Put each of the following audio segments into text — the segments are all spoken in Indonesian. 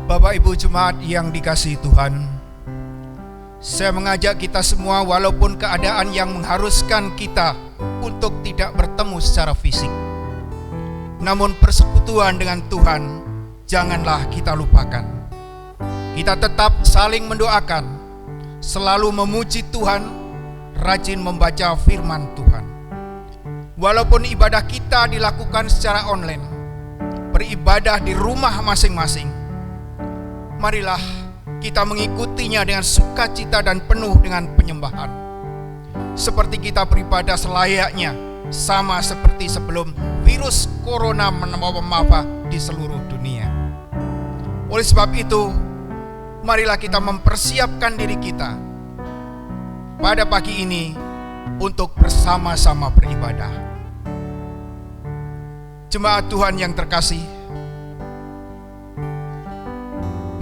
Bapak Ibu Jemaat yang dikasihi Tuhan, saya mengajak kita semua, walaupun keadaan yang mengharuskan kita untuk tidak bertemu secara fisik, namun persekutuan dengan Tuhan janganlah kita lupakan. Kita tetap saling mendoakan, selalu memuji Tuhan, rajin membaca firman Tuhan. Walaupun ibadah kita dilakukan secara online, beribadah di rumah masing-masing, marilah kita mengikutinya dengan sukacita dan penuh dengan penyembahan. Seperti kita beribadah selayaknya, sama seperti sebelum virus corona mewabah di seluruh dunia. Oleh sebab itu, marilah kita mempersiapkan diri kita pada pagi ini untuk bersama-sama beribadah. Jemaat Tuhan yang terkasih,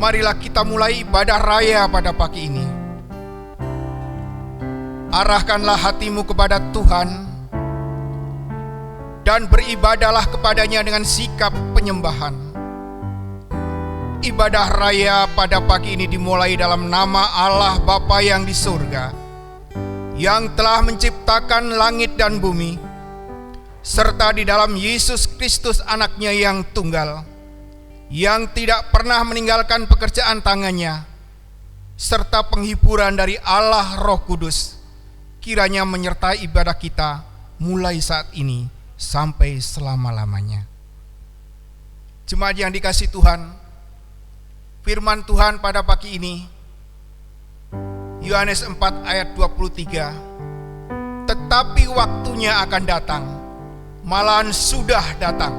marilah kita mulai ibadah raya pada pagi ini. Arahkanlah hatimu kepada Tuhan dan beribadahlah kepadanya dengan sikap penyembahan. Ibadah raya pada pagi ini dimulai dalam nama Allah Bapa yang di surga, yang telah menciptakan langit dan bumi, serta di dalam Yesus Kristus anaknya yang tunggal, yang tidak pernah meninggalkan pekerjaan tangannya, serta penghiburan dari Allah Roh Kudus, kiranya menyertai ibadah kita mulai saat ini sampai selama-lamanya. Jemaat yang dikasihi Tuhan, firman Tuhan pada pagi ini, Yohanes 4 ayat 23, tetapi waktunya akan datang, malahan sudah datang,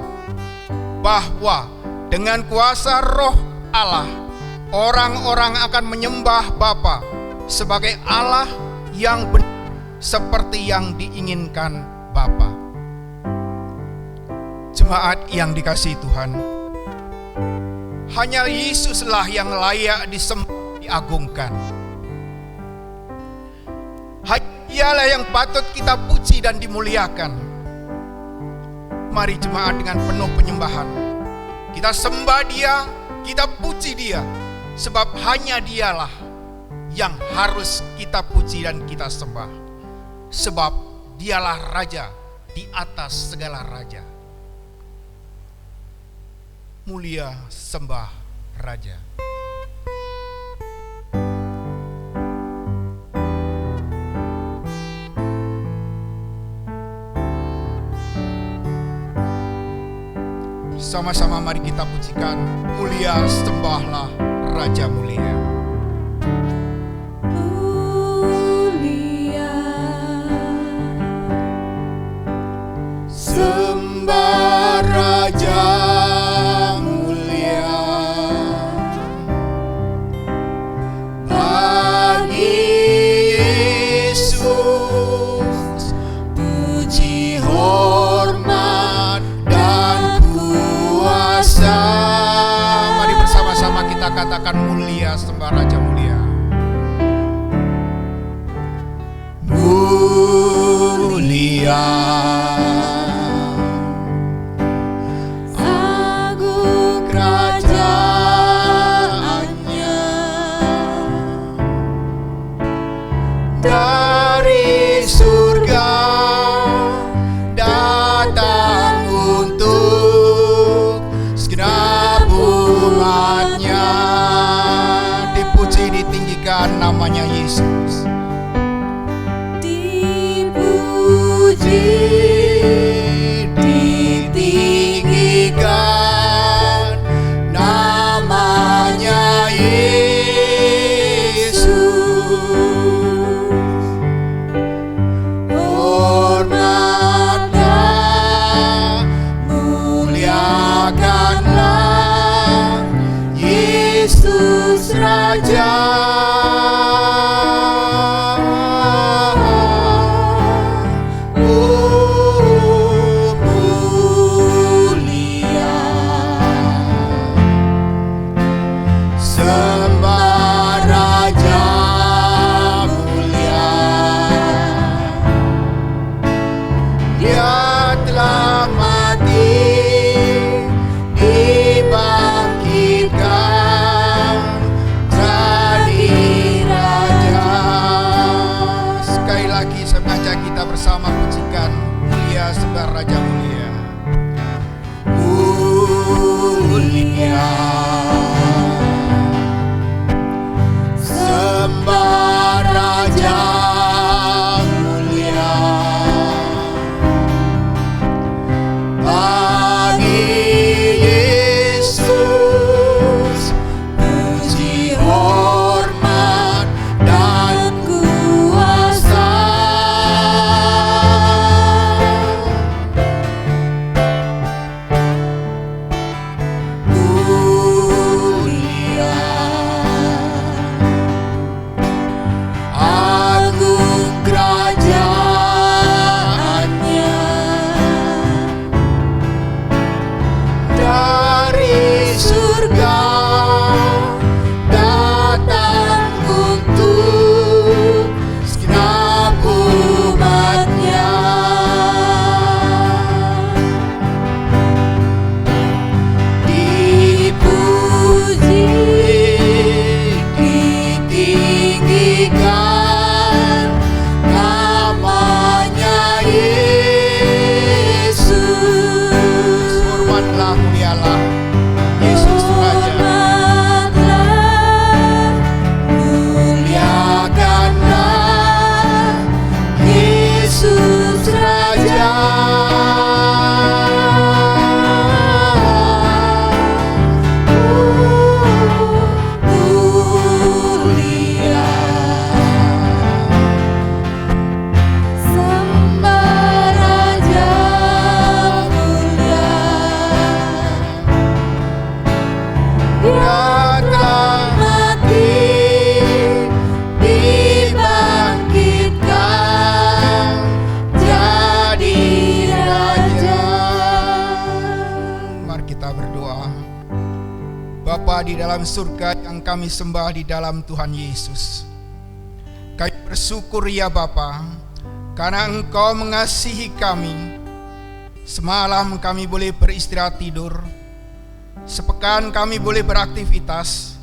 bahwa dengan kuasa Roh Allah, orang-orang akan menyembah Bapa sebagai Allah yang benar, seperti yang diinginkan Bapa. Jemaat yang dikasihi Tuhan, hanya Yesuslah yang layak disembah, diagungkan. Dialah yang patut kita puji dan dimuliakan. Mari jemaat dengan penuh penyembahan kita sembah Dia, kita puji Dia, sebab hanya Dialah yang harus kita puji dan kita sembah. Sebab Dialah Raja di atas segala raja. Mulia sembah Raja. Sama-sama mari kita pujikan, mulia sembahlah Raja mulia. Mulia sembah Raja mulia, bagi Yesus puji hormat dan kuasa. Mari bersama-sama kita katakan, mulia sembah Raja mulia. Mulia agung kerajaannya, dari surga datang untuk segenap umatnya. Dipuji, ditinggikan namanya Yesus. Dipuji, ditinggikan namanya Yesus. Hormatlah, muliakanlah Yesus Raja. sembah Raja mulia. Dia telah mati, dibangkitkan jadi Raja. Sekali lagi saya mengajak kita bersama pujikan mulia sembah Raja mulia. Mulia sembah Raja mulia. Bagi Yesus puji hormat dan kuasa. Mulia agung kerajaannya, dari surga datang untuk segenap umatnya. Dipuji, ditinggikan namanya Yesus. Hormatlah, mulialah Yesus Raja. Muliakanlah Yesus Raja. Mulia sembah Raja mulia. Dia telah mati, dibangkitkan jadi Raja. Mari kita berdoa. Bapa di dalam surga yang kami sembah di dalam Tuhan Yesus, kami bersyukur ya Bapa, karena Engkau mengasihi kami. Semalam kami boleh beristirahat tidur, sepekan kami boleh beraktivitas.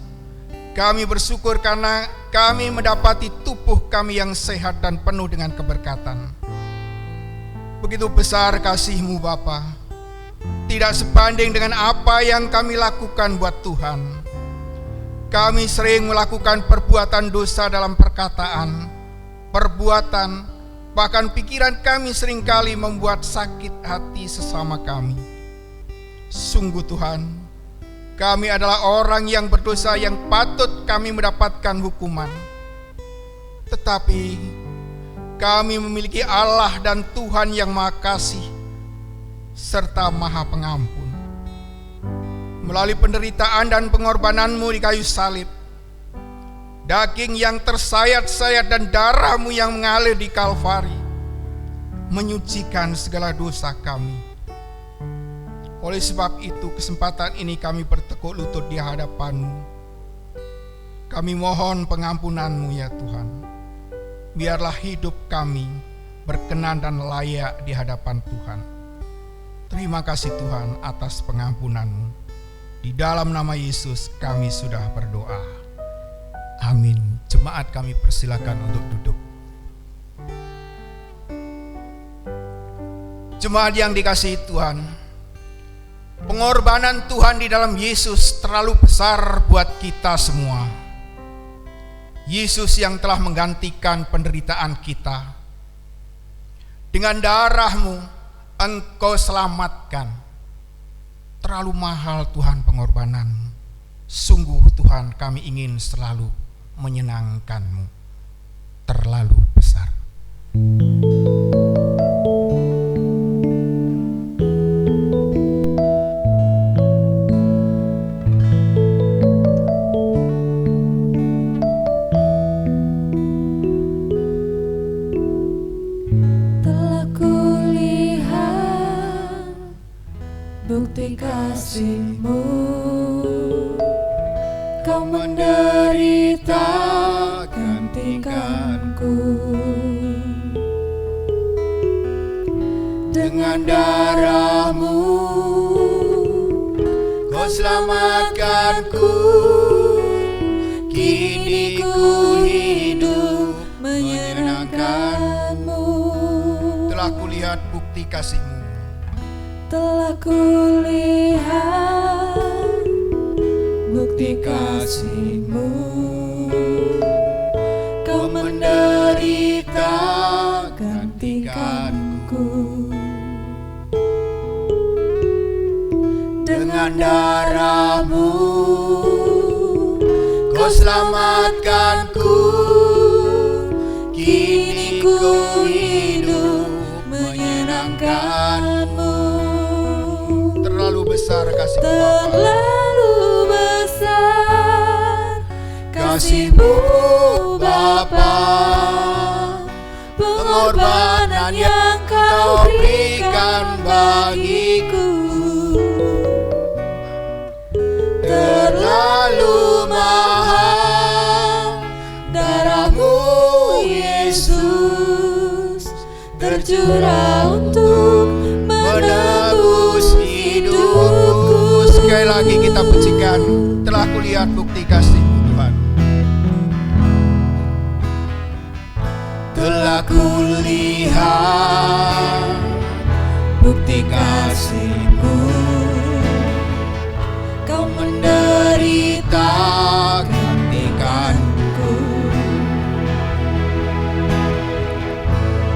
Kami bersyukur karena kami mendapati tubuh kami yang sehat dan penuh dengan keberkatan. Begitu besar kasih-Mu Bapa, tidak sebanding dengan apa yang kami lakukan buat Tuhan. Kami sering melakukan perbuatan dosa dalam perkataan, perbuatan, bahkan pikiran kami seringkali membuat sakit hati sesama kami. Sungguh Tuhan, kami adalah orang yang berdosa yang patut kami mendapatkan hukuman. Tetapi kami memiliki Allah dan Tuhan yang Maha Kasih serta Maha Pengampun. Melalui penderitaan dan pengorbanan-Mu di kayu salib, daging yang tersayat-sayat dan darah-Mu yang mengalir di Kalvari menyucikan segala dosa kami. Oleh sebab itu, kesempatan ini kami bertekuk lutut di hadapan-Mu. Kami mohon pengampunan-Mu ya Tuhan. Biarlah hidup kami berkenan dan layak di hadapan Tuhan. Terima kasih Tuhan atas pengampunan-Mu. Di dalam nama Yesus kami sudah berdoa. Amin. Jemaat kami persilakan untuk duduk. Jemaat yang dikasihi Tuhan, pengorbanan Tuhan di dalam Yesus terlalu besar buat kita semua. Yesus yang telah menggantikan penderitaan kita. Dengan darah-Mu Engkau selamatkan. Terlalu mahal Tuhan pengorbanan-Mu. Sungguh Tuhan, kami ingin selalu menyenangkan-Mu. Terlalu besar. Bukti kasih-Mu Kau menderita gantikanku. Dengan darah-Mu Kau selamatkanku. Kini ku hidup menyenangkan-Mu. Telah kulihat bukti kasih-Mu. Telah kulihat bukti kasih-Mu. Kau menderita gantikanku. Dengan darah-Mu Kau selamatkanku. Kini ku hidup menyenangkan-Mu. Terlalu besar kasih-Mu Bapa. Terlalu besar kasih-Mu Bapa. Pengorbanan yang Kau berikan bagiku terlalu mahal. Darah-Mu Yesus tercurah untuk menebus hidupku. Sekali lagi kita pujikan. Telah kulihat bukti kasih-Mu Tuhan. Telah kulihat bukti kasih-Mu. Kau menderita gantikanku.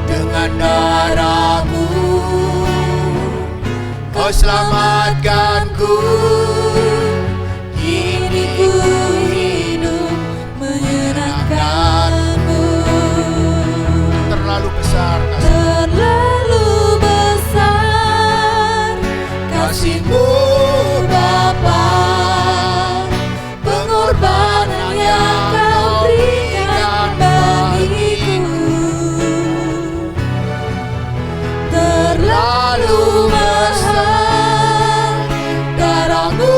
Dengan darah-Mu Kau selamatkanku. Kini ku hidup menyenangkan-Mu. Terlalu besar kasih-Mu. Terlalu besar kasih-Mu Bapa. Pengorbanan yang Kau berikan bagiku terlalu mahal. Darah-Mu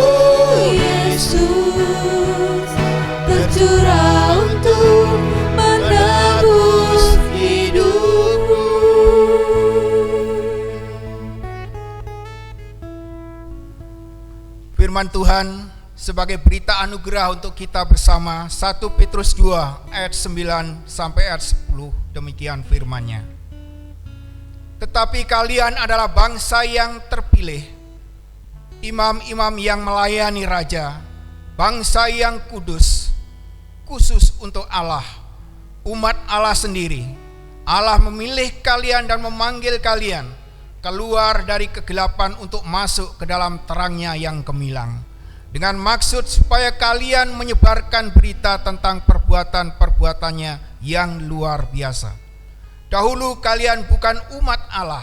Yesus tercurah untuk menebus hidupku. Firman Tuhan sebagai berita anugerah untuk kita bersama. 1 Petrus 2 ayat 9 sampai ayat 10. Demikian firman-Nya. Tetapi kalian adalah bangsa yang terpilih, imam-imam yang melayani raja, bangsa yang kudus, khusus untuk Allah, umat Allah sendiri. Allah memilih kalian dan memanggil kalian keluar dari kegelapan untuk masuk ke dalam terang-Nya yang gemilang, dengan maksud supaya kalian menyebarkan berita tentang perbuatan-perbuatannya yang luar biasa. Dahulu kalian bukan umat Allah,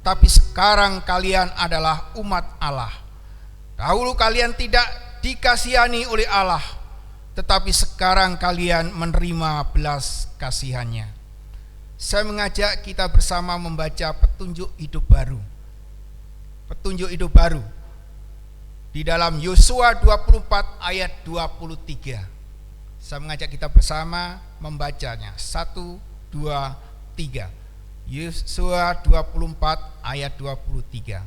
tapi sekarang kalian adalah umat Allah. Dahulu kalian tidak dikasihani oleh Allah, tetapi sekarang kalian menerima belas kasihan-Nya. Saya mengajak kita bersama membaca petunjuk hidup baru. Petunjuk hidup baru di dalam Yosua 24 ayat 23. Saya mengajak kita bersama membacanya. 1, 2, 3. Yosua 24 ayat 23.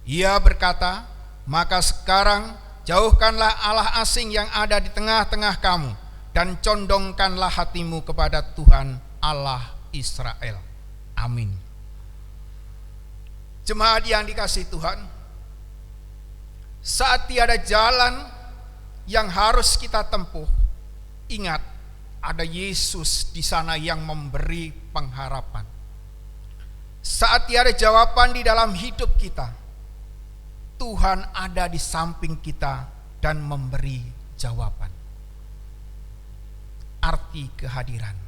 Ia berkata, maka sekarang jauhkanlah Allah asing yang ada di tengah-tengah kamu, dan condongkanlah hatimu kepada Tuhan Allah Israel. Amin. Jemaat yang dikasihi Tuhan, saat tiada jalan yang harus kita tempuh, ingat, ada Yesus di sana yang memberi pengharapan. Saat tiada jawaban di dalam hidup kita, Tuhan ada di samping kita dan memberi jawaban. Arti kehadiran.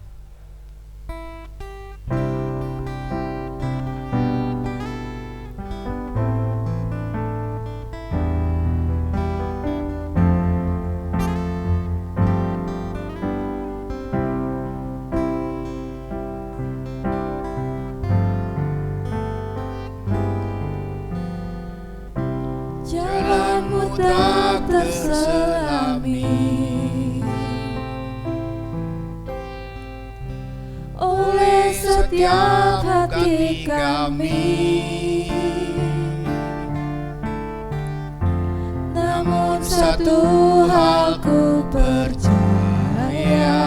Jalanmu tak terselami, setiap hati kami. Namun satu hal ku percaya,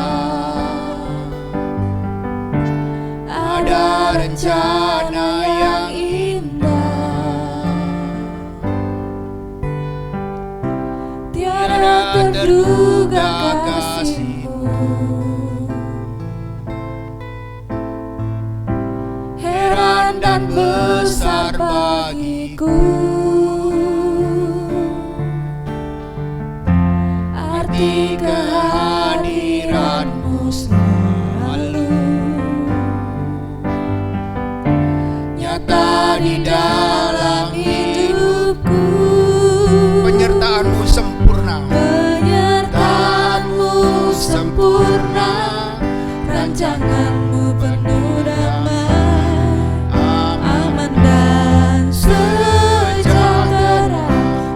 ada rencana yang indah, tiada terduga kasih-Mu, heran dan besar bagiku arti kehadiran-Mu selalu nyata di dalam hidupku. Penyertaan-Mu sempurna, Penyertaan-Mu sempurna, rancangan-Mu penuh damai, aman dan sejahtera.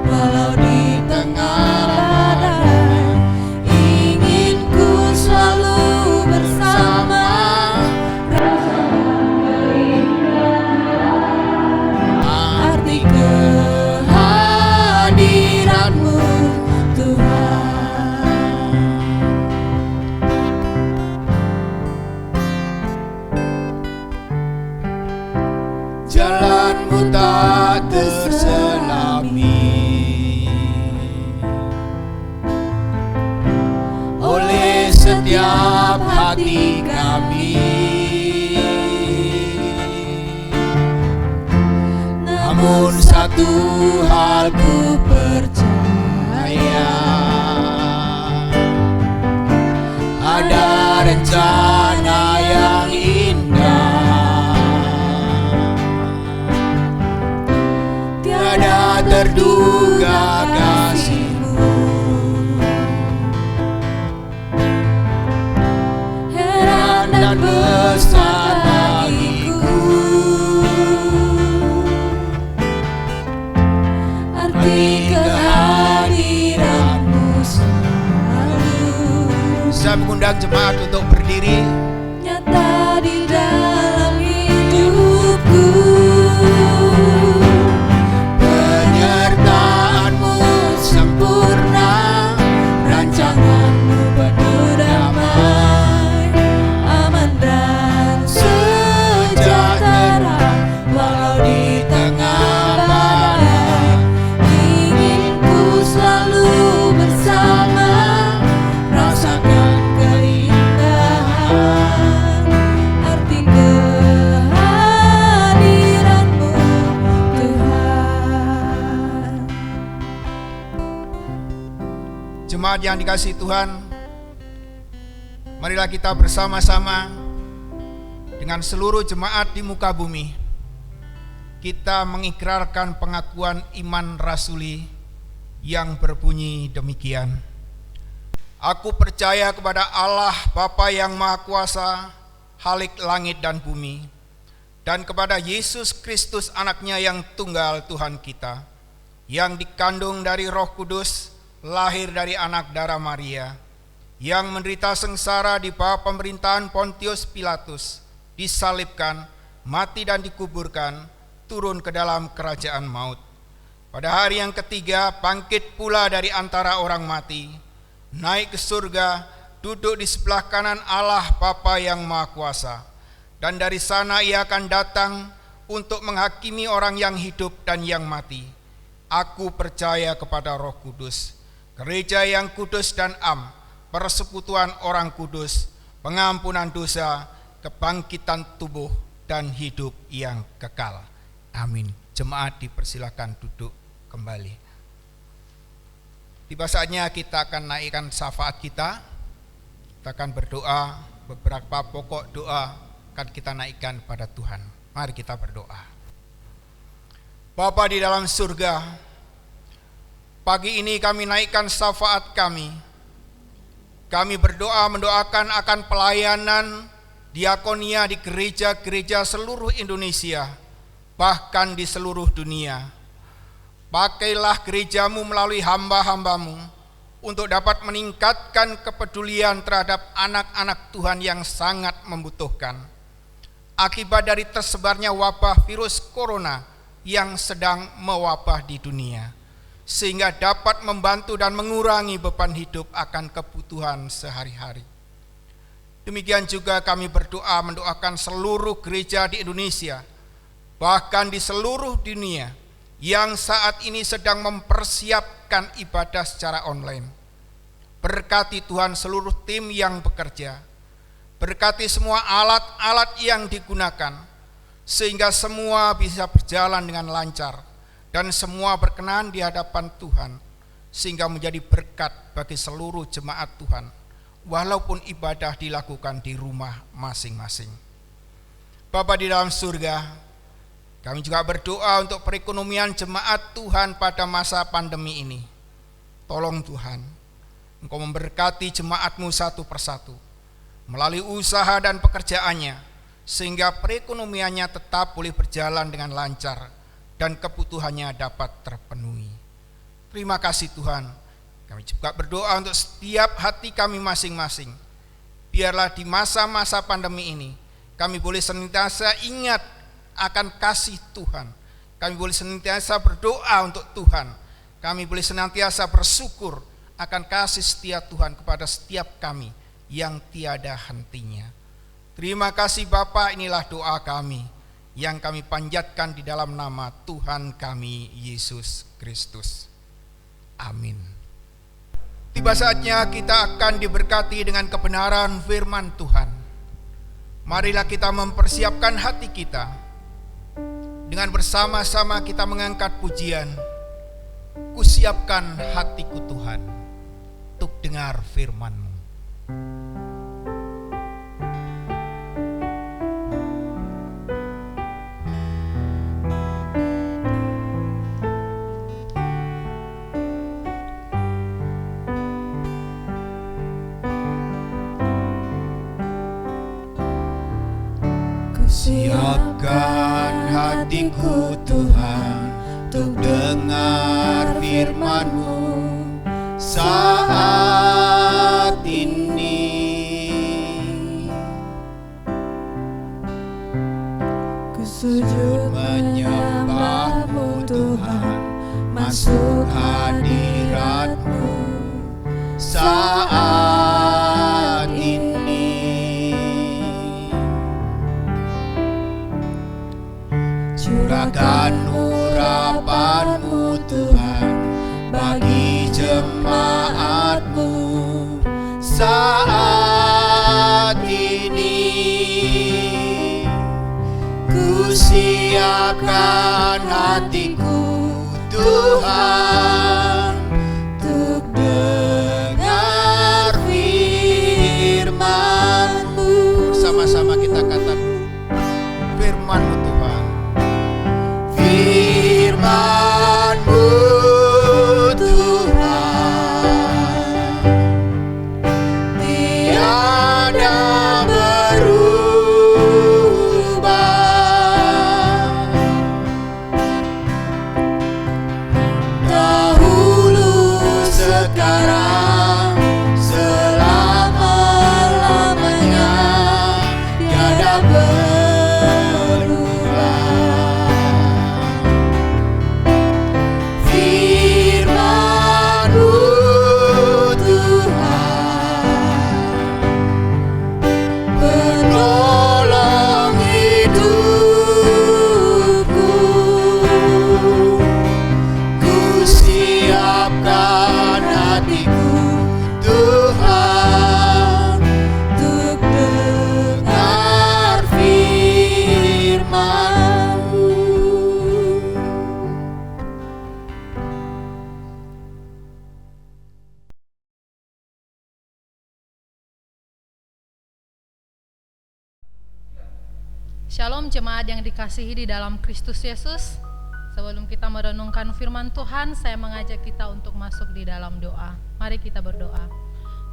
Walau di tengah badai, ingin ku selalu bersama. Arti kehadiran-Mu Tuhan. jalan-Mu tak terselami oleh setiap hati kami. Namun satu hal ku percaya, ada rencana yang indah, tiada terduga kasih-Mu, heran dan besar bagiku arti kehadiran-Mu selalu Saya mengundang jemaat untuk berdiri. nyata di dalam hidupku. Penyertaan-Mu sempurna, rancangan-Mu penuh damai, aman dan sejahtera. Walau di tengah badai, ingin ku selalu bersama, rasakan keindahan arti kehadiran-Mu Tuhan. Jemaat yang dikasihi Tuhan, marilah kita bersama-sama dengan seluruh jemaat di muka bumi, kita mengikrarkan pengakuan iman rasuli yang berbunyi demikian. Aku percaya kepada Allah Bapa yang Maha Kuasa, Khalik langit dan bumi, dan kepada Yesus Kristus anaknya yang tunggal Tuhan kita, yang dikandung dari Roh Kudus, lahir dari anak darah Maria, yang menderita sengsara di bawah pemerintahan Pontius Pilatus, disalibkan, mati dan dikuburkan, turun ke dalam kerajaan maut. Pada hari yang ketiga bangkit pula dari antara orang mati, naik ke surga, duduk di sebelah kanan Allah Bapa yang Maha Kuasa, dan dari sana Ia akan datang untuk menghakimi orang yang hidup dan yang mati. Aku percaya kepada Roh Kudus, gereja yang kudus dan am, persekutuan orang kudus, pengampunan dosa, kebangkitan tubuh, dan hidup yang kekal. Amin. Jemaat dipersilakan duduk kembali. Tiba saatnya kita akan naikkan syafaat kita. Kita akan berdoa, beberapa pokok doa akan kita naikkan pada Tuhan. Mari kita berdoa. Bapa di dalam surga, pagi ini kami naikkan syafaat kami. Kami berdoa mendoakan akan pelayanan diakonia di gereja-gereja seluruh Indonesia, bahkan di seluruh dunia. Pakailah gereja-Mu melalui hamba-hamba-Mu untuk dapat meningkatkan kepedulian terhadap anak-anak Tuhan yang sangat membutuhkan. akibat dari tersebarnya wabah virus corona yang sedang mewabah di dunia, sehingga dapat membantu dan mengurangi beban hidup akan kebutuhan sehari-hari. Demikian juga kami berdoa mendoakan seluruh gereja di Indonesia, bahkan di seluruh dunia yang saat ini sedang mempersiapkan ibadah secara online. Berkati Tuhan seluruh tim yang bekerja, berkati semua alat-alat yang digunakan, sehingga semua bisa berjalan dengan lancar dan semua berkenan di hadapan Tuhan, sehingga menjadi berkat bagi seluruh jemaat Tuhan, walaupun ibadah dilakukan di rumah masing-masing. Bapa di dalam surga, kami juga berdoa untuk perekonomian jemaat Tuhan pada masa pandemi ini. Tolong Tuhan, Engkau memberkati jemaat-Mu satu persatu, melalui usaha dan pekerjaannya, sehingga perekonomiannya tetap boleh berjalan dengan lancar dan kebutuhannya dapat terpenuhi. Terima kasih Tuhan. Kami juga berdoa untuk setiap hati kami masing-masing. Biarlah di masa-masa pandemi ini kami boleh senantiasa ingat akan kasih Tuhan. Kami boleh senantiasa berdoa untuk Tuhan. Kami boleh senantiasa bersyukur akan kasih setia Tuhan kepada setiap kami yang tiada hentinya. Terima kasih Bapa, inilah doa kami yang kami panjatkan di dalam nama Tuhan kami Yesus Kristus. Amin. Tiba saatnya kita akan diberkati dengan kebenaran firman Tuhan. Marilah kita mempersiapkan hati kita. Dengan bersama-sama kita mengangkat pujian, Kusiapkan hatiku Tuhan untuk dengar firman-Mu. Siapkan hatiku Tuhan untuk dengar firman-Mu saat ini. Ku sujud menyembah-Mu Tuhan, masuk hadirat-Mu saat ini. Curahkan urapan-Mu Tuhan bagi jemaat-Mu saat ini. Ku siapkan hatiku Tuhan untuk dengar firman-Mu. Sama-sama kita katakan firman-Mu Tuhan. Firman-Mu Tuhan tiada berubah, dahulu sekarang selama-lamanya tiada berubah. Firman-Mu Tuhan penolong hidupku. Ku siapkan hatiku Tuhan untuk dengar firman-Mu. Shalom jemaat yang dikasihi di dalam Kristus Yesus. Sebelum kita merenungkan firman Tuhan, saya mengajak kita untuk masuk di dalam doa. Mari kita berdoa.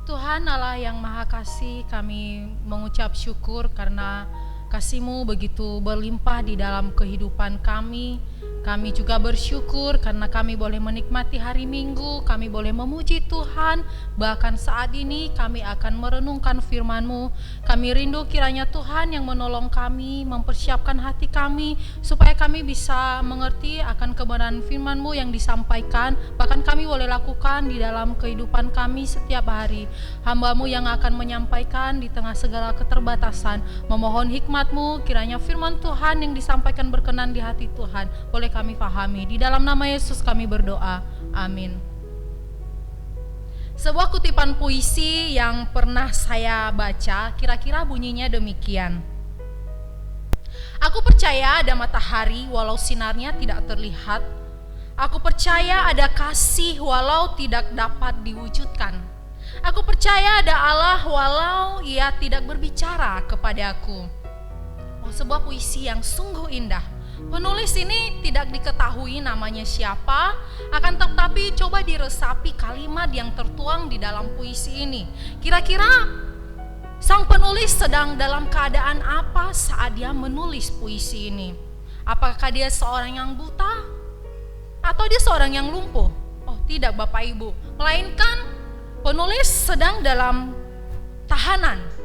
Tuhan Allah yang Maha Kasih, kami mengucap syukur karena Kasih-Mu begitu berlimpah di dalam kehidupan kami. Kami juga bersyukur karena kami boleh menikmati hari Minggu, kami boleh memuji Tuhan. Bahkan saat ini kami akan merenungkan firman-Mu. Kami rindu kiranya Tuhan yang menolong kami, mempersiapkan hati kami, supaya kami bisa mengerti akan kebenaran firman-Mu yang disampaikan. Bahkan kami boleh lakukan di dalam kehidupan kami setiap hari. Hamba-Mu yang akan menyampaikan di tengah segala keterbatasan. Memohon hikmat-Mu, kiranya firman Tuhan yang disampaikan berkenan di hati Tuhan. Boleh kami pahami. Di dalam nama Yesus kami berdoa. Amin. Sebuah kutipan puisi yang pernah saya baca kira-kira bunyinya demikian. Aku percaya ada matahari walau sinarnya tidak terlihat. Aku percaya ada kasih walau tidak dapat diwujudkan. Aku percaya ada Allah walau Ia tidak berbicara kepadaku. Sebuah puisi yang sungguh indah. Penulis ini tidak diketahui namanya siapa, akan tetapi coba diresapi kalimat yang tertuang di dalam puisi ini. Kira-kira sang penulis sedang dalam keadaan apa saat dia menulis puisi ini? Apakah dia seorang yang buta? Atau dia seorang yang lumpuh? Oh tidak Bapak Ibu, melainkan penulis sedang dalam tahanan.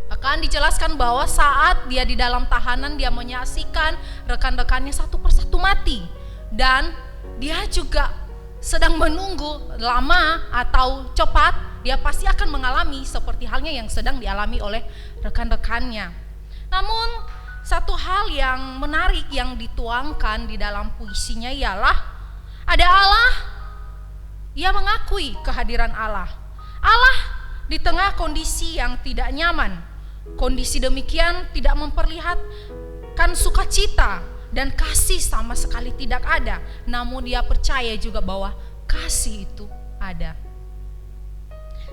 Akan dijelaskan bahwa saat dia di dalam tahanan, dia menyaksikan rekan-rekannya satu persatu mati. Dan dia juga sedang menunggu lama atau cepat, dia pasti akan mengalami seperti halnya yang sedang dialami oleh rekan-rekannya. Namun satu hal yang menarik yang dituangkan di dalam puisinya ialah ada Allah, ia mengakui kehadiran Allah. Allah di tengah kondisi yang tidak nyaman. Kondisi demikian tidak memperlihatkan sukacita dan kasih sama sekali tidak ada. Namun dia percaya juga bahwa kasih itu ada.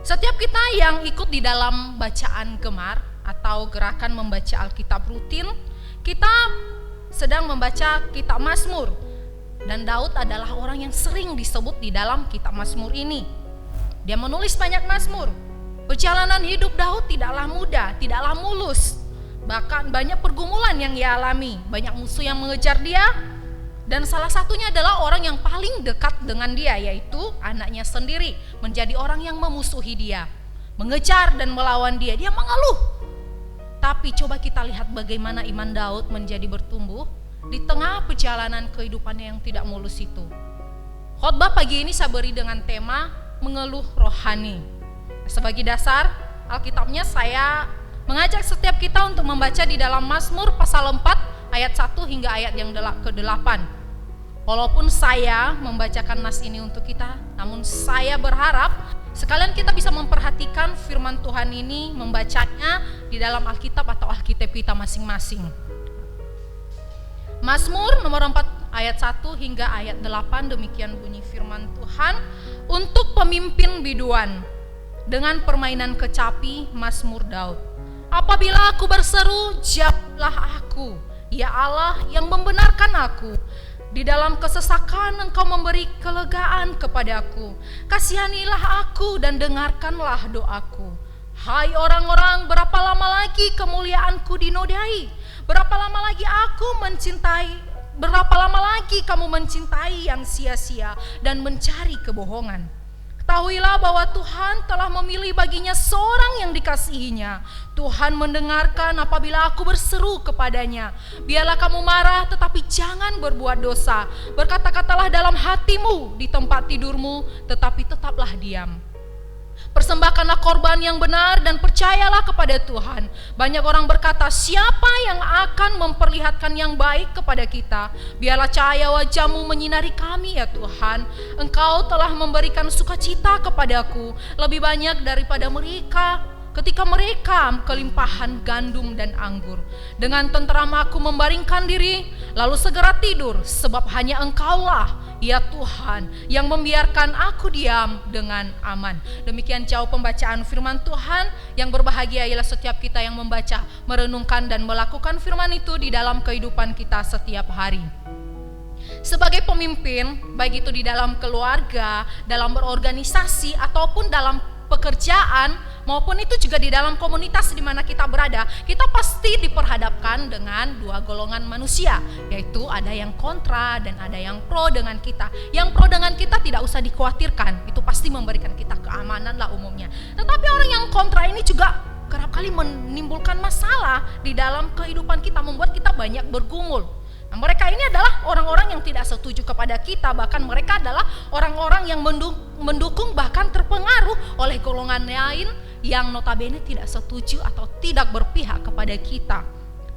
Setiap kita yang ikut di dalam bacaan gemar atau gerakan membaca Alkitab rutin, kita sedang membaca kitab Mazmur. Dan Daud adalah orang yang sering disebut di dalam kitab Mazmur ini. Dia menulis banyak Mazmur. Perjalanan hidup Daud tidaklah mudah, tidaklah mulus. Bahkan banyak pergumulan yang ia alami, banyak musuh yang mengejar dia. Dan salah satunya adalah orang yang paling dekat dengan dia, yaitu anaknya sendiri, menjadi orang yang memusuhi dia, mengejar dan melawan dia. Dia mengeluh. Tapi coba kita lihat bagaimana iman Daud menjadi bertumbuh di tengah perjalanan kehidupannya yang tidak mulus itu. Khotbah pagi ini saya beri dengan tema mengeluh rohani. Sebagai dasar Alkitabnya saya mengajak setiap kita untuk membaca di dalam Mazmur pasal 4 ayat 1 hingga ayat yang ke-8. Walaupun saya membacakan nas ini untuk kita, namun saya berharap sekalian kita bisa memperhatikan firman Tuhan ini, membacanya di dalam Alkitab atau Alkitab kita masing-masing. Mazmur nomor 4 ayat 1 hingga ayat 8, demikian bunyi firman Tuhan. Untuk pemimpin biduan, dengan permainan kecapi, Mazmur Daud. Apabila aku berseru, jawablah aku, ya Allah yang membenarkan aku. Di dalam kesesakan Engkau memberi kelegaan kepadaku. Kasihanilah aku dan dengarkanlah doaku. Hai orang-orang, berapa lama lagi kemuliaanku dinodai? Berapa lama lagi berapa lama lagi kamu mencintai yang sia-sia dan mencari kebohongan? Ketahuilah bahwa Tuhan telah memilih baginya seorang yang dikasihinya. Tuhan mendengarkan apabila aku berseru kepadanya. Biarlah kamu marah tetapi jangan berbuat dosa. Berkata-katalah dalam hatimu di tempat tidurmu, tetapi tetaplah diam. Persembahkanlah korban yang benar dan percayalah kepada Tuhan. Banyak orang berkata, siapa yang akan memperlihatkan yang baik kepada kita? Biarlah cahaya wajah-Mu menyinari kami ya Tuhan. Engkau telah memberikan sukacita kepadaku lebih banyak daripada mereka ketika mereka kelimpahan gandum dan anggur. Dengan tenteram aku membaringkan diri, lalu segera tidur, sebab hanya Engkaulah ya Tuhan yang membiarkan aku diam dengan aman. Demikian jauh pembacaan firman Tuhan. Yang berbahagia ialah setiap kita yang membaca, merenungkan dan melakukan firman itu di dalam kehidupan kita setiap hari. Sebagai pemimpin, baik itu di dalam keluarga, dalam berorganisasi ataupun dalam pekerjaan maupun itu juga di dalam komunitas di mana kita berada, kita pasti diperhadapkan dengan dua golongan manusia, yaitu ada yang kontra dan ada yang pro dengan kita. Yang pro dengan kita tidak usah dikhawatirkan, itu pasti memberikan kita keamanan lah umumnya. Tetapi orang yang kontra ini juga kerap kali menimbulkan masalah di dalam kehidupan kita, membuat kita banyak bergumul. Nah, mereka ini adalah orang-orang yang tidak setuju kepada kita, bahkan mereka adalah orang-orang yang mendukung bahkan terpengaruh oleh golongan lain yang notabene tidak setuju atau tidak berpihak kepada kita.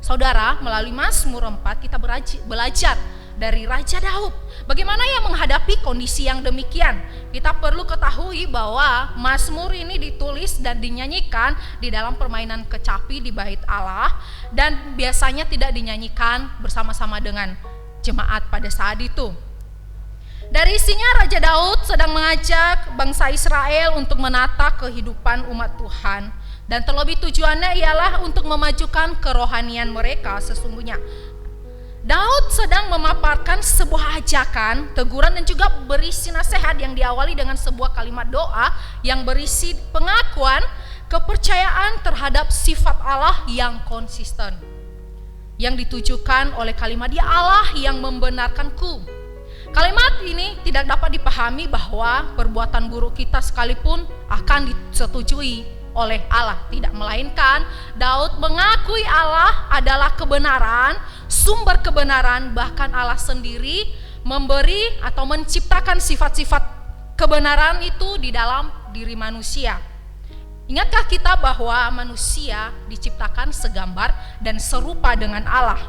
Saudara, melalui Mazmur 4 kita belajar dari Raja Daud bagaimana ia menghadapi kondisi yang demikian. Kita perlu ketahui bahwa Mazmur ini ditulis dan dinyanyikan di dalam permainan kecapi di bait Allah, dan biasanya tidak dinyanyikan bersama-sama dengan jemaat pada saat itu. Dari isinya, Raja Daud sedang mengajak bangsa Israel untuk menata kehidupan umat Tuhan, dan terlebih tujuannya ialah untuk memajukan kerohanian mereka sesungguhnya. Daud sedang memaparkan sebuah ajakan, teguran dan juga berisi nasihat yang diawali dengan sebuah kalimat doa yang berisi pengakuan kepercayaan terhadap sifat Allah yang konsisten, yang ditujukan oleh kalimat "Ya Allah yang membenarkanku". Kalimat ini tidak dapat dipahami bahwa perbuatan buruk kita sekalipun akan disetujui oleh Allah, tidak, melainkan Daud mengakui Allah adalah kebenaran, sumber kebenaran, bahkan Allah sendiri memberi atau menciptakan sifat-sifat kebenaran itu di dalam diri manusia. Ingatkah kita bahwa manusia diciptakan segambar dan serupa dengan Allah?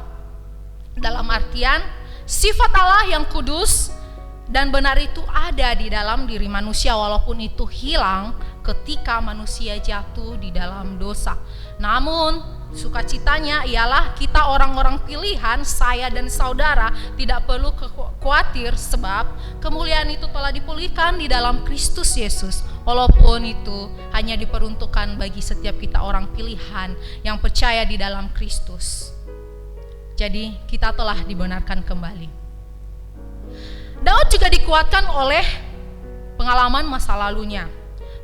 Dalam artian, sifat Allah yang kudus dan benar itu ada di dalam diri manusia, walaupun itu hilang ketika manusia jatuh di dalam dosa. Namun sukacitanya ialah kita orang-orang pilihan, saya dan saudara, tidak perlu khawatir sebab kemuliaan itu telah dipulihkan di dalam Kristus Yesus, walaupun itu hanya diperuntukkan bagi setiap kita orang pilihan yang percaya di dalam Kristus. Jadi kita telah dibenarkan kembali. Daud juga dikuatkan oleh pengalaman masa lalunya.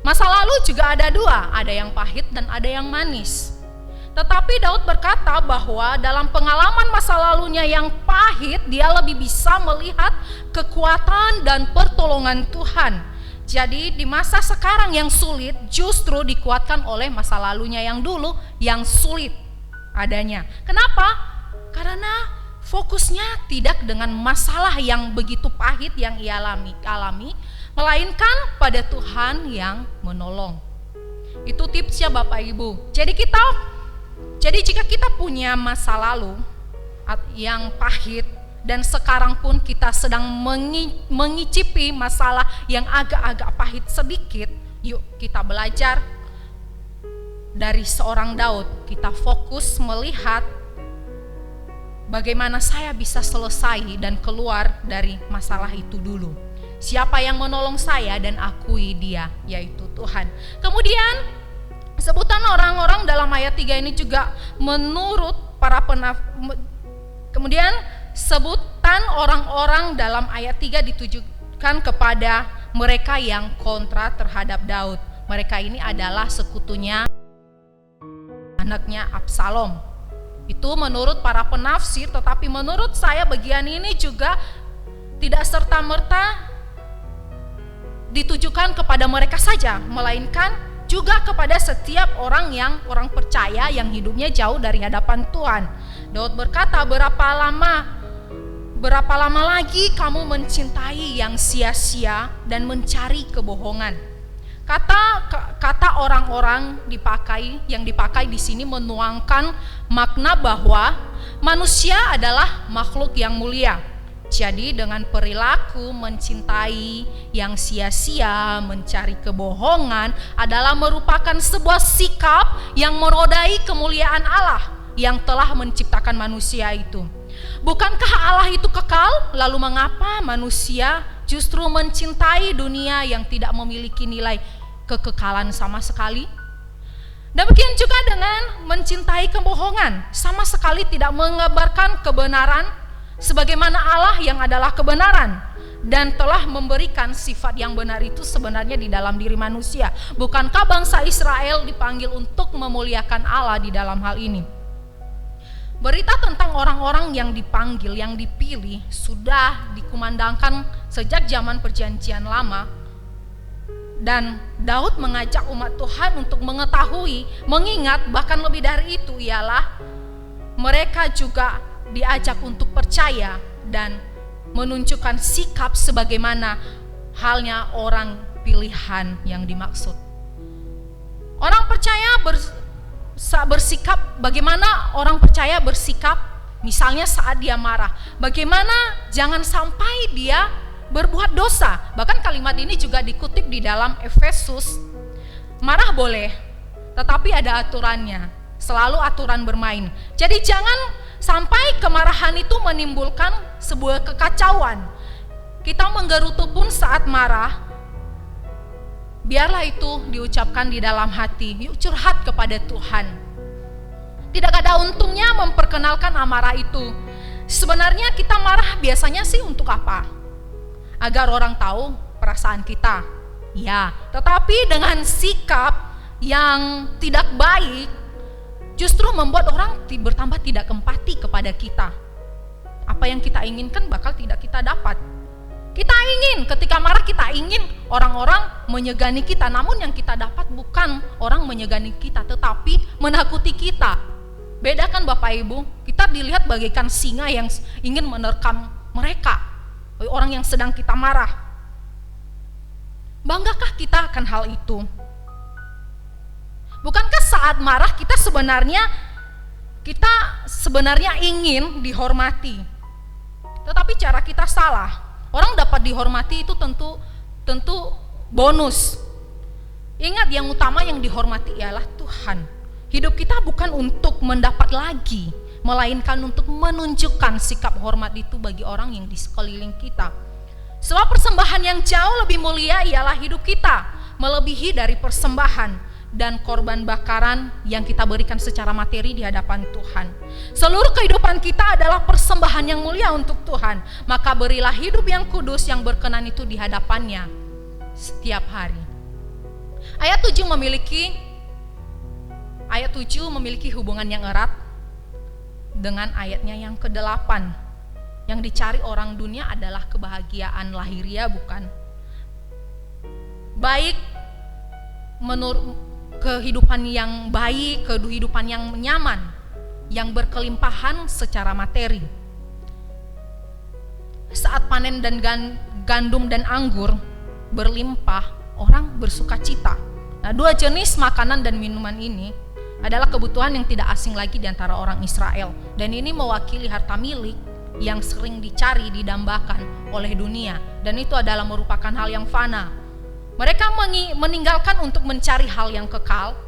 Masa lalu juga ada dua, ada yang pahit dan ada yang manis. Tetapi Daud berkata bahwa dalam pengalaman masa lalunya yang pahit, dia lebih bisa melihat kekuatan dan pertolongan Tuhan. Jadi di masa sekarang yang sulit justru dikuatkan oleh masa lalunya yang dulu yang sulit adanya. Kenapa? Karena fokusnya tidak dengan masalah yang begitu pahit yang ia alami, melainkan pada Tuhan yang menolong. Itu tipsnya Bapak Ibu. Jadi jika kita punya masa lalu yang pahit dan sekarang pun kita sedang mengicipi masalah yang agak-agak pahit sedikit, yuk kita belajar dari seorang Daud. Kita fokus melihat bagaimana saya bisa selesai dan keluar dari masalah itu dulu. Siapa yang menolong saya dan akui dia, yaitu Tuhan. Kemudian sebutan orang-orang dalam ayat 3 ini juga menurut para kemudian sebutan orang-orang dalam ayat 3 ditujukan kepada mereka yang kontra terhadap Daud. Mereka ini adalah sekutunya anaknya Absalom. Itu menurut para penafsir, tetapi menurut saya bagian ini juga tidak serta-merta ditujukan kepada mereka saja, melainkan juga kepada setiap orang percaya yang hidupnya jauh dari hadapan Tuhan. Daud berkata, berapa lama lagi kamu mencintai yang sia-sia dan mencari kebohongan? Kata orang-orang yang dipakai di sini menuangkan makna bahwa manusia adalah makhluk yang mulia. Jadi dengan perilaku mencintai yang sia-sia, mencari kebohongan adalah merupakan sebuah sikap yang menodai kemuliaan Allah yang telah menciptakan manusia itu. Bukankah Allah itu kekal? Lalu mengapa manusia justru mencintai dunia yang tidak memiliki nilai kekekalan sama sekali? Demikian juga dengan mencintai kebohongan, sama sekali tidak mengabarkan kebenaran sebagaimana Allah yang adalah kebenaran. dan telah memberikan sifat yang benar itu sebenarnya di dalam diri manusia. Bukankah bangsa Israel dipanggil untuk memuliakan Allah di dalam hal ini? Berita tentang orang-orang yang dipanggil, yang dipilih sudah dikumandangkan sejak zaman Perjanjian Lama. Dan Daud mengajak umat Tuhan untuk mengetahui, mengingat, bahkan lebih dari itu ialah mereka juga diajak untuk percaya dan menunjukkan sikap sebagaimana halnya orang pilihan yang dimaksud. Orang percaya bersikap, bagaimana orang percaya bersikap misalnya saat dia marah. Bagaimana jangan sampai dia berbuat dosa. Bahkan kalimat ini juga dikutip di dalam Efesus. Marah boleh, tetapi ada aturannya. Selalu aturan bermain. Jadi jangan sampai kemarahan itu menimbulkan sebuah kekacauan. Kita menggerutu pun saat marah, biarlah itu diucapkan di dalam hati. Yuk curhat kepada Tuhan. Tidak ada untungnya memperkenalkan amarah itu. Sebenarnya kita marah biasanya sih untuk apa? Agar orang tahu perasaan kita. Ya, tetapi dengan sikap yang tidak baik justru membuat orang bertambah tidak empati kepada kita. Apa yang kita inginkan bakal tidak kita dapat. Kita ingin, ketika marah kita ingin orang-orang menyegani kita. Namun yang kita dapat bukan orang menyegani kita, tetapi menakuti kita. Bedakan Bapak Ibu, kita dilihat bagaikan singa yang ingin menerkam mereka, orang yang sedang kita marah. Banggakah kita akan hal itu? Bukankah saat marah kita sebenarnya ingin dihormati, tetapi cara kita salah. Orang dapat dihormati itu tentu bonus. Ingat, yang utama yang dihormati ialah Tuhan. Hidup kita bukan untuk mendapat lagi, melainkan untuk menunjukkan sikap hormat itu bagi orang yang di sekeliling kita. Sebab persembahan yang jauh lebih mulia ialah hidup kita, melebihi dari persembahan dan korban bakaran yang kita berikan secara materi di hadapan Tuhan. Seluruh kehidupan kita adalah persembahan yang mulia untuk Tuhan. Maka berilah hidup yang kudus yang berkenan itu di hadapannya setiap hari. Ayat 7 memiliki hubungan yang erat dengan ayatnya yang ke-8. Yang dicari orang dunia adalah kebahagiaan lahiriah, bukan? Baik menurut kehidupan yang baik, kehidupan yang nyaman, yang berkelimpahan secara materi. Saat panen dan gandum dan anggur berlimpah, orang bersuka cita. Nah, dua jenis makanan dan minuman ini adalah kebutuhan yang tidak asing lagi di antara orang Israel. Dan ini mewakili harta milik yang sering dicari, didambakan oleh dunia. Dan itu adalah merupakan hal yang fana. Mereka meninggalkan untuk mencari hal yang kekal,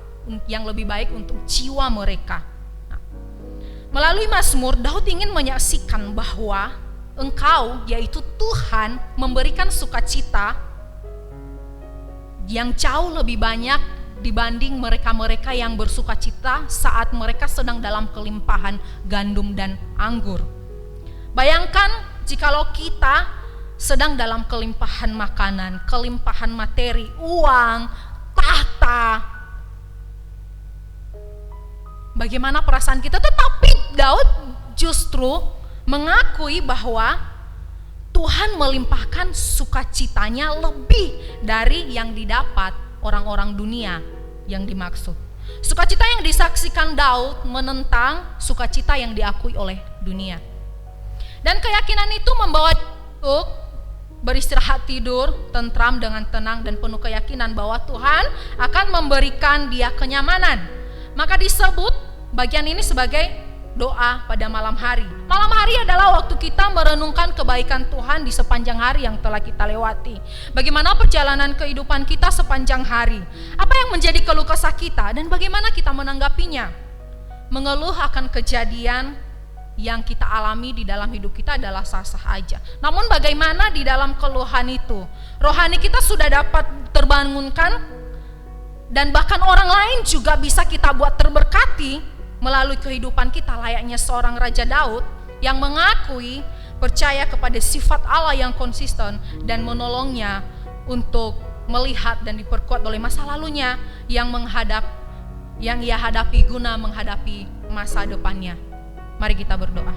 yang lebih baik untuk jiwa mereka. Nah, melalui Mazmur, Daud ingin menyaksikan bahwa Engkau, yaitu Tuhan, memberikan sukacita yang jauh lebih banyak dibanding mereka-mereka yang bersukacita saat mereka sedang dalam kelimpahan gandum dan anggur. Bayangkan jikalau kita sedang dalam kelimpahan makanan, kelimpahan materi, uang, tahta. Bagaimana perasaan kita? Tetapi Daud justru mengakui bahwa Tuhan melimpahkan sukacitanya lebih dari yang didapat orang-orang dunia yang dimaksud. Sukacita yang disaksikan Daud menentang sukacita yang diakui oleh dunia. Dan keyakinan itu membawa untuk beristirahat tidur, tentram dengan tenang dan penuh keyakinan bahwa Tuhan akan memberikan dia kenyamanan. Maka disebut bagian ini sebagai doa pada malam hari. Malam hari adalah waktu kita merenungkan kebaikan Tuhan di sepanjang hari yang telah kita lewati. Bagaimana perjalanan kehidupan kita sepanjang hari? Apa yang menjadi keluh kesah kita dan bagaimana kita menanggapinya? Mengeluh akan kejadian yang kita alami di dalam hidup kita adalah sah-sah aja. Namun bagaimana di dalam keluhan itu? Rohani kita sudah dapat terbangunkan dan bahkan orang lain juga bisa kita buat terberkati melalui kehidupan kita layaknya seorang Raja Daud yang mengakui percaya kepada sifat Allah yang konsisten dan menolongnya untuk melihat dan diperkuat oleh masa lalunya yang ia hadapi guna menghadapi masa depannya. Mari kita berdoa.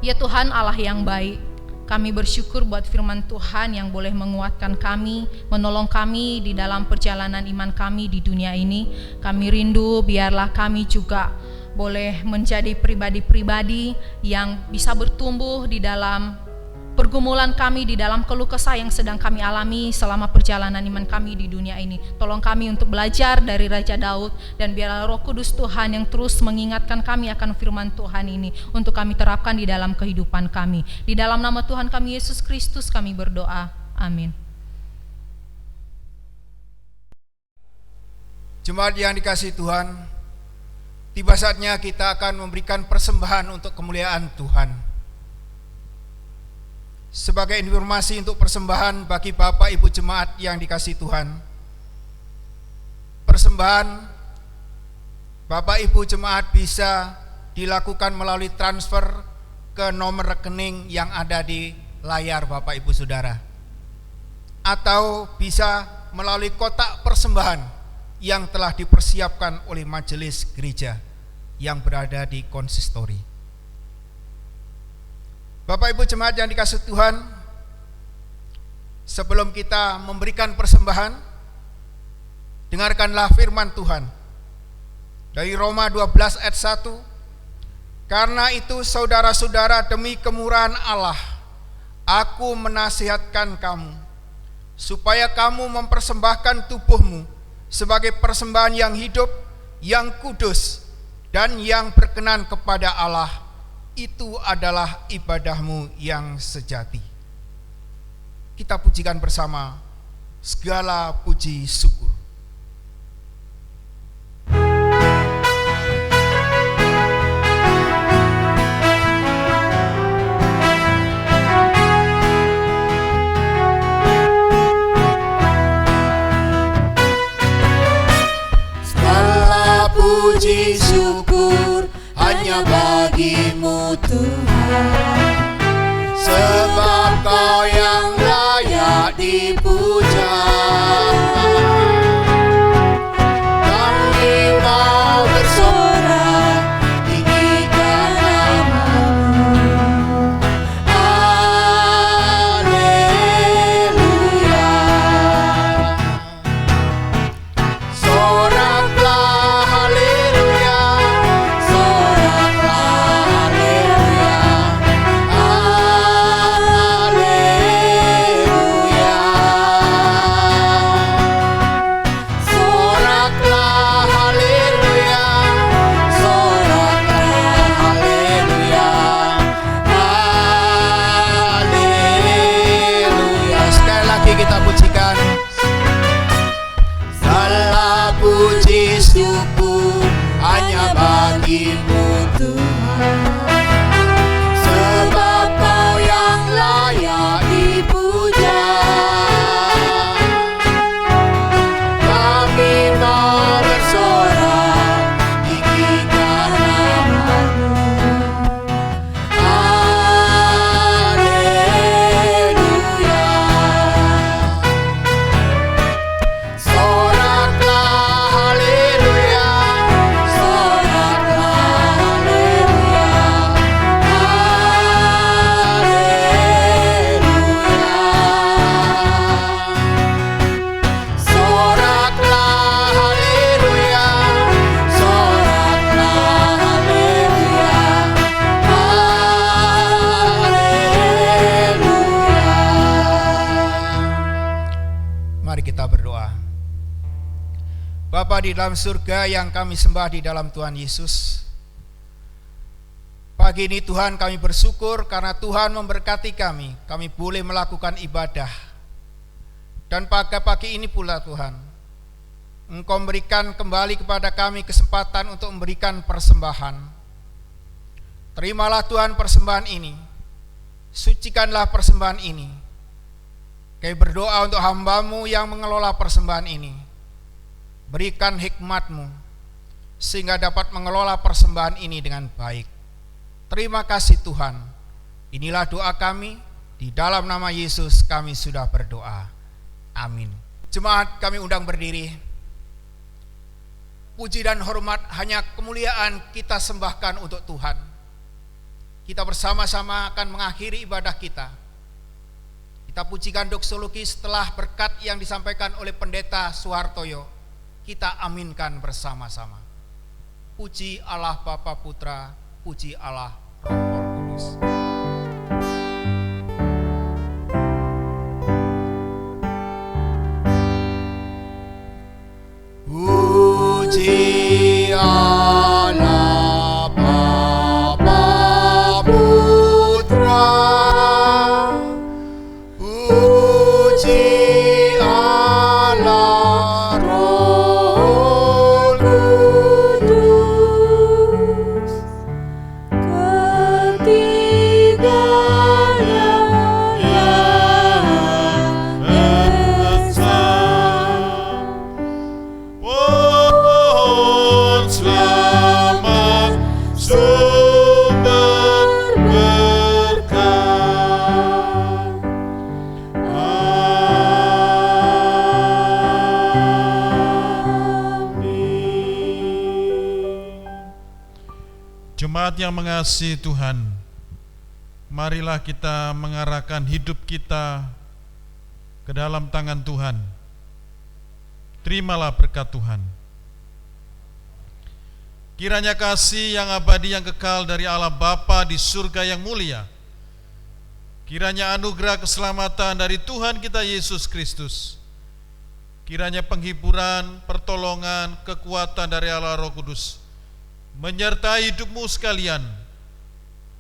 Ya Tuhan Allah yang baik, kami bersyukur buat firman Tuhan yang boleh menguatkan kami, menolong kami di dalam perjalanan iman kami di dunia ini. Kami rindu biarlah kami juga boleh menjadi pribadi-pribadi yang bisa bertumbuh di dalam pergumulan kami, di dalam keluh kesah yang sedang kami alami selama perjalanan iman kami di dunia ini. Tolong kami untuk belajar dari Raja Daud, dan biarlah Roh Kudus Tuhan yang terus mengingatkan kami akan firman Tuhan ini untuk kami terapkan di dalam kehidupan kami. Di dalam nama Tuhan kami Yesus Kristus kami berdoa. Amin. Jemaat yang dikasihi Tuhan, tiba saatnya kita akan memberikan persembahan untuk kemuliaan Tuhan. Sebagai informasi untuk persembahan bagi Bapak Ibu jemaat yang dikasihi Tuhan, persembahan Bapak Ibu jemaat bisa dilakukan melalui transfer ke nomor rekening yang ada di layar Bapak Ibu Saudara, atau bisa melalui kotak persembahan yang telah dipersiapkan oleh majelis gereja yang berada di konsistori. Bapak Ibu jemaat yang dikasihi Tuhan, sebelum kita memberikan persembahan, dengarkanlah firman Tuhan dari Roma 12 ayat 1. Karena itu saudara-saudara, demi kemurahan Allah, aku menasihatkan kamu, supaya kamu mempersembahkan tubuhmu sebagai persembahan yang hidup, yang kudus, dan yang berkenan kepada Allah. Itu adalah ibadahmu yang sejati. Kita pujikan bersama, segala puji syukur. Segala puji syukur hanya bagimu Tuhan, sebab Kau yang layak dipuja. Kami mau bersorak, tinggikan nama-Mu. Haleluya. Soraklah haleluya, soraklah haleluya, haleluya. Soraklah haleluya, soraklah haleluya, haleluya. Sekali lagi kita pujikan. Segala puji syukur hanya bagimu Tuhan, sebab Kau yang layak dipuja. Kami mau bersorak, tinggikan nama-Mu. Haleluya. Soraklah haleluya, soraklah haleluya, haleluya. Soraklah haleluya, soraklah haleluya, haleluya. Mari kita berdoa. Bapa di dalam surga yang kami sembah di dalam Tuhan Yesus, pagi ini Tuhan kami bersyukur karena Tuhan memberkati kami boleh melakukan ibadah. Dan pada pagi ini pula Tuhan, Engkau memberikan kembali kepada kami kesempatan untuk memberikan persembahan. Terimalah Tuhan persembahan ini, sucikanlah persembahan ini. Kami berdoa untuk hamba-Mu yang mengelola persembahan ini. Berikan hikmat-Mu sehingga dapat mengelola persembahan ini dengan baik. Terima kasih Tuhan. Inilah doa kami, di dalam nama Yesus kami sudah berdoa. Amin. Jemaat, kami undang berdiri. Puji dan hormat hanya kemuliaan kita sembahkan untuk Tuhan. Kita bersama-sama akan mengakhiri ibadah kita. Kita pujikan doksologi setelah berkat yang disampaikan oleh Pendeta Suhartoyo. Kita aminkan bersama-sama. Puji Allah Bapa Putra, puji Allah Roh Kudus. Puji Allah Bapa Putra, puji Allah Roh Kudus, ketiganya yang esa. Pohon selamat sumber berkah. Amin. Jemaat yang mengasihi Tuhan, marilah kita mengarahkan hidup kita ke dalam tangan Tuhan. Terimalah berkat Tuhan. Kiranya kasih yang abadi yang kekal dari Allah Bapa di surga yang mulia, kiranya anugerah keselamatan dari Tuhan kita Yesus Kristus, kiranya penghiburan, pertolongan, kekuatan dari Allah Roh Kudus menyertai hidupmu sekalian,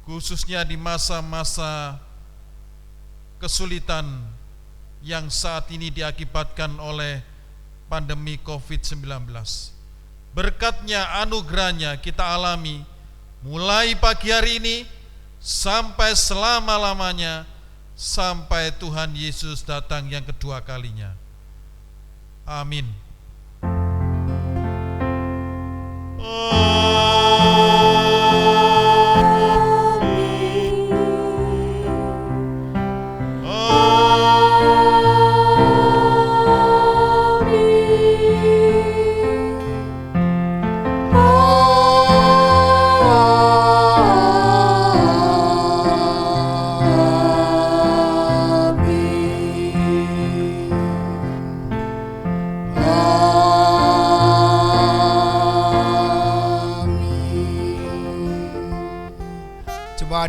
khususnya di masa-masa kesulitan yang saat ini diakibatkan oleh pandemi COVID-19. Berkatnya, anugerahnya kita alami mulai pagi hari ini sampai selama-lamanya, sampai Tuhan Yesus datang yang kedua kalinya. Amin.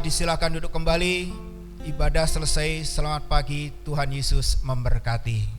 Disilakan duduk kembali. Ibadah selesai. Selamat pagi. Tuhan Yesus memberkati.